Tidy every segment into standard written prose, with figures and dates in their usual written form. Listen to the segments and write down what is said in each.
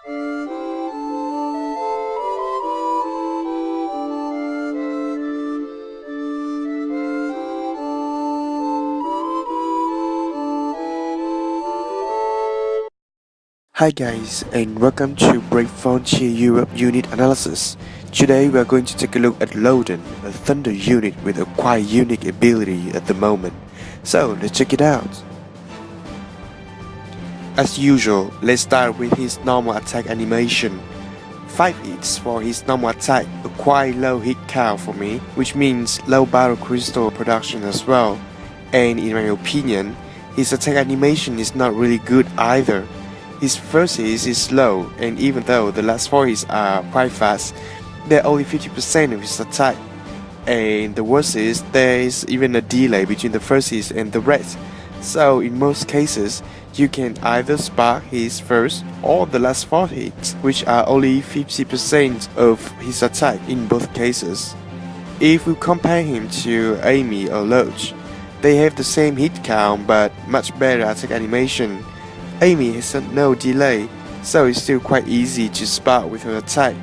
Hi guys, and welcome to Brave Frontier Europe unit analysis. Today we are going to take a look at Lodin, a thunder unit with a quite unique ability at the moment. So let's check it out. As usual, let's start with his normal attack animation. 5 hits for his normal attack, a quite low hit count for me, which means low battle crystal production as well. And in my opinion, his attack animation is not really good either. His first hit is slow, and even though the last 4 hits are quite fast, they're only 50% of his attack. And the worst is, there is even a delay between the first hit and the rest. So in most cases, you can either spark his first or the last 4 hits, which are only 50% of his attack in both cases. If we compare him to Amy or Loach, they have the same hit count but much better attack animation. Amy has no delay, so it's still quite easy to spark with her attack,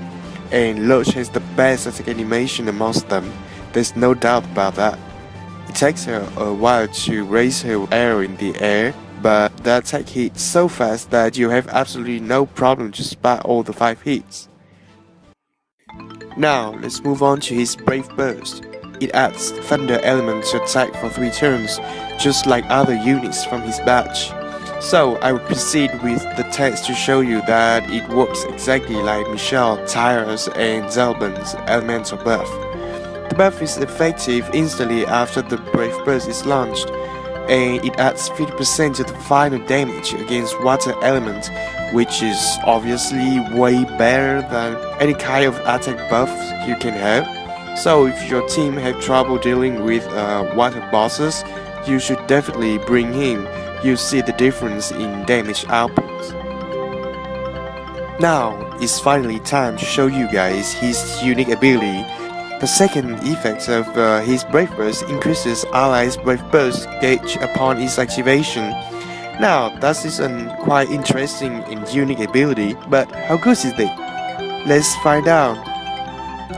and Loach has the best attack animation amongst them, there's no doubt about that. It takes her a while to raise her arrow in the air, but the attack hits so fast that you have absolutely no problem to spark all the 5 hits. Now let's move on to his Brave Burst. It adds thunder element to attack for 3 turns, just like other units from his batch. So I will proceed with the test to show you that it works exactly like Michelle, Tyra's and Zalban's elemental buff. The buff is effective instantly after the Brave Burst is launched, and it adds 50% to the final damage against water element, which is obviously way better than any kind of attack buff you can have. So if your team have trouble dealing with water bosses, you should definitely bring him. You see the difference in damage output. Now, it's finally time to show you guys his unique ability. The second effect of his Brave Burst increases allies' Brave Burst gauge upon its activation. Now, that is a quite interesting and unique ability, but how good is it? Let's find out.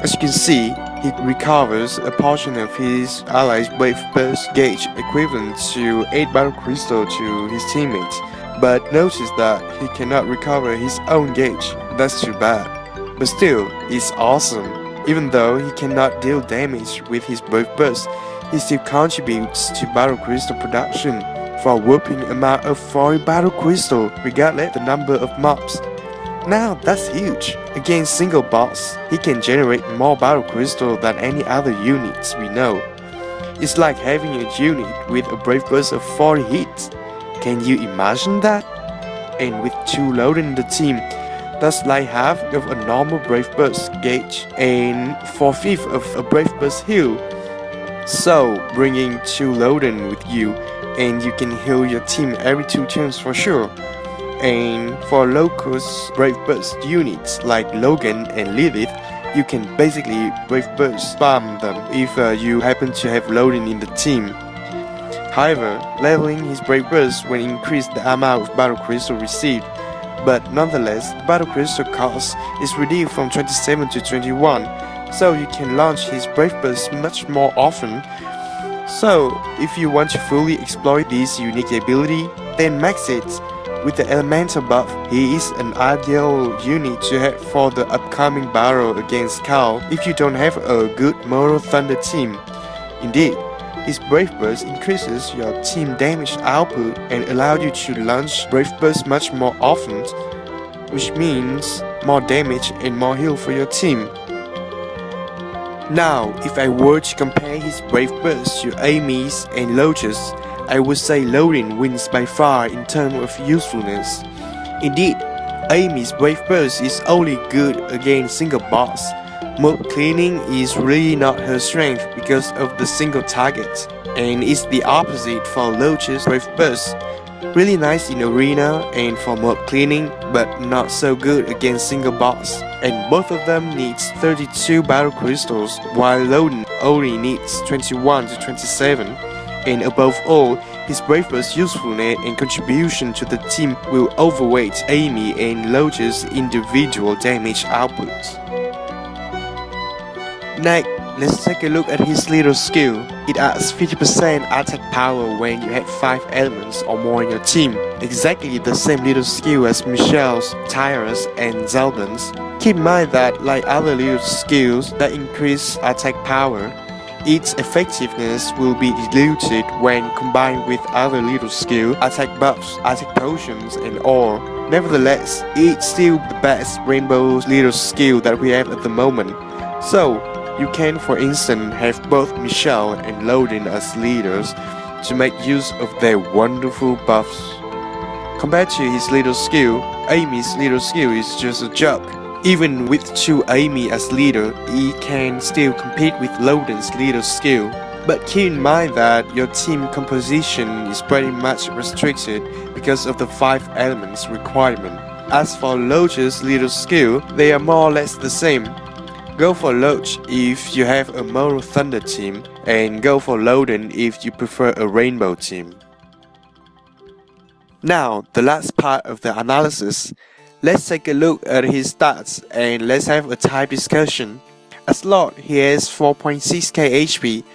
As you can see, he recovers a portion of his allies' Brave Burst gauge equivalent to 8 battle crystal to his teammates, but notice that he cannot recover his own gauge. That's too bad. But still, it's awesome. Even though he cannot deal damage with his Brave Burst, he still contributes to battle crystal production for a whopping amount of 40 battle crystal regardless of the number of mobs. Now that's huge. Against single boss, he can generate more battle crystal than any other units we know. It's like having a unit with a Brave Burst of 40 hits. Can you imagine that? And with 2 Lodin in the team, that's like half of a normal Brave Burst gauge and 4/5 of a Brave Burst heal. So bringing 2 Lodin with you, and you can heal your team every 2 turns for sure. And for low-cost Brave Burst units like Logan and Lilith, you can basically Brave Burst spam them if you happen to have Lodin in the team. However, leveling his Brave Burst will increase the amount of battle crystal received, but nonetheless, the battle crystal cost is reduced from 27 to 21, so you can launch his Brave Burst much more often. So, if you want to fully exploit this unique ability, then max it. With the elemental buff, he is an ideal unit to have for the upcoming battle against Carl if you don't have a good Moral Thunder team. Indeed, his Brave Burst increases your team damage output and allows you to launch Brave Burst much more often, which means more damage and more heal for your team. Now, if I were to compare his Brave Burst to Amy's and Loach's, I would say Lodin wins by far in terms of usefulness. Indeed, Amy's Brave Burst is only good against single boss. Mob cleaning is really not her strength because of the single target, and it's the opposite for Loach's Brave Burst. Really nice in arena and for mob cleaning, but not so good against single boss. And both of them needs 32 battle crystals, while Lodin only needs 21 to 27. And above all, His brave burst usefulness and contribution to the team will overweight Amy and Lodin's individual damage outputs. Next, let's take a look at his little skill. It adds 50% attack power when you have 5 elements or more in your team. Exactly the same little skill as Michelle's, Tyra's, and Zelda's. Keep in mind that, like other little skills that increase attack power, its effectiveness will be diluted when combined with other little skill, attack buffs, attack potions, and all. Nevertheless, it's still the best rainbow little skill that we have at the moment. So, you can, for instance, have both Michelle and Lodin as leaders to make use of their wonderful buffs. Compared to his little skill, Amy's little skill is just a joke. Even with 2 Amy as leader, he can still compete with Lodin's little skill. But keep in mind that your team composition is pretty much restricted because of the 5 elements requirement. As for Lodin's little skill, they are more or less the same. Go for Lodin if you have a Mono Thunder team, and go for Lodin if you prefer a Rainbow team. Now, the last part of the analysis. Let's take a look at his stats and let's have a type discussion. As Lord, he has 4.6k HP,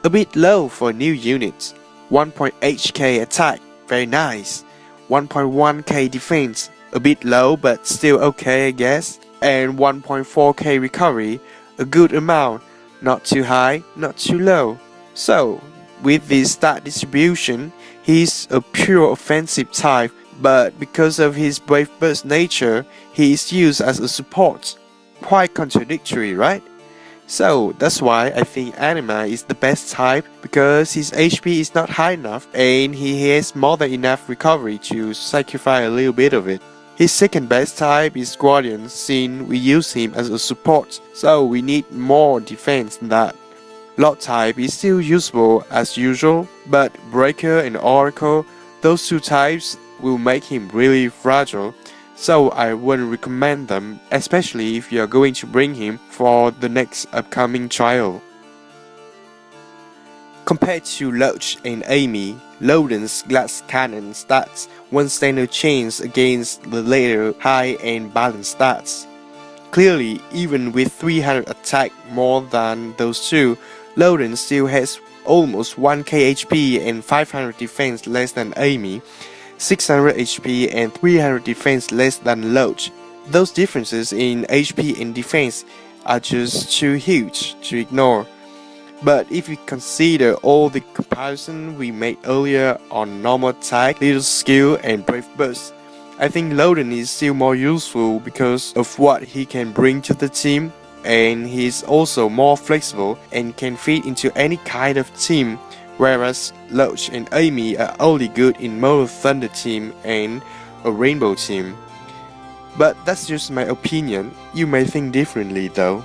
a bit low for new units. 1.8k attack, very nice. 1.1k defense, a bit low but still okay I guess. And 1.4k recovery, a good amount, not too high, not too low. So, with this stat distribution, he's a pure offensive type, but because of his brave burst nature, he is used as a support. Quite contradictory, right? So that's why I think Anima is the best type, because his HP is not high enough and he has more than enough recovery to sacrifice a little bit of it. His second best type is Guardian, since we use him as a support, so we need more defense than that. Lord type is still useful as usual, but Breaker and Oracle, those 2 types will make him really fragile, so I wouldn't recommend them, especially if you are going to bring him for the next upcoming trial. Compared to Lodin and Amy, Lodin's glass cannon stats 1 standard chance against the later high and balanced stats. Clearly, even with 300 attack more than those 2, Lodin still has almost 1k HP and 500 defense less than Amy, 600 HP and 300 defense less than Lodin. Those differences in HP and defense are just too huge to ignore. But if we consider all the comparison we made earlier on normal attack, little skill and brave burst, I think Lodin is still more useful because of what he can bring to the team, and he is also more flexible and can fit into any kind of team, whereas Lodin and Amy are only good in Mono Thunder team and a Rainbow team. But that's just my opinion, you may think differently though.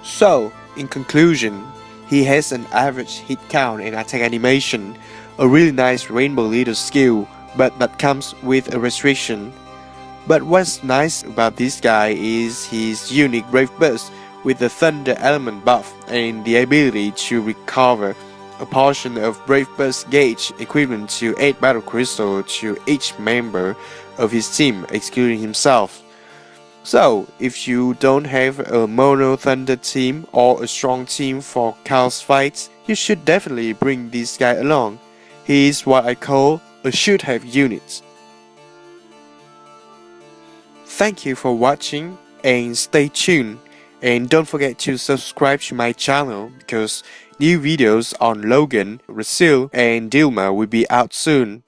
So, in conclusion, he has an average hit count and attack animation, a really nice rainbow little skill, but that comes with a restriction. But what's nice about this guy is his unique Brave Burst with the Thunder element buff and the ability to recover a portion of Brave Burst gauge equivalent to 8 Battle Crystal to each member of his team, excluding himself. So, if you don't have a Mono Thunder team or a strong team for chaos fights, you should definitely bring this guy along. He is what I call a should-have unit. Thank you for watching and stay tuned. And don't forget to subscribe to my channel because new videos on Logan, Rasil, and Dilma will be out soon.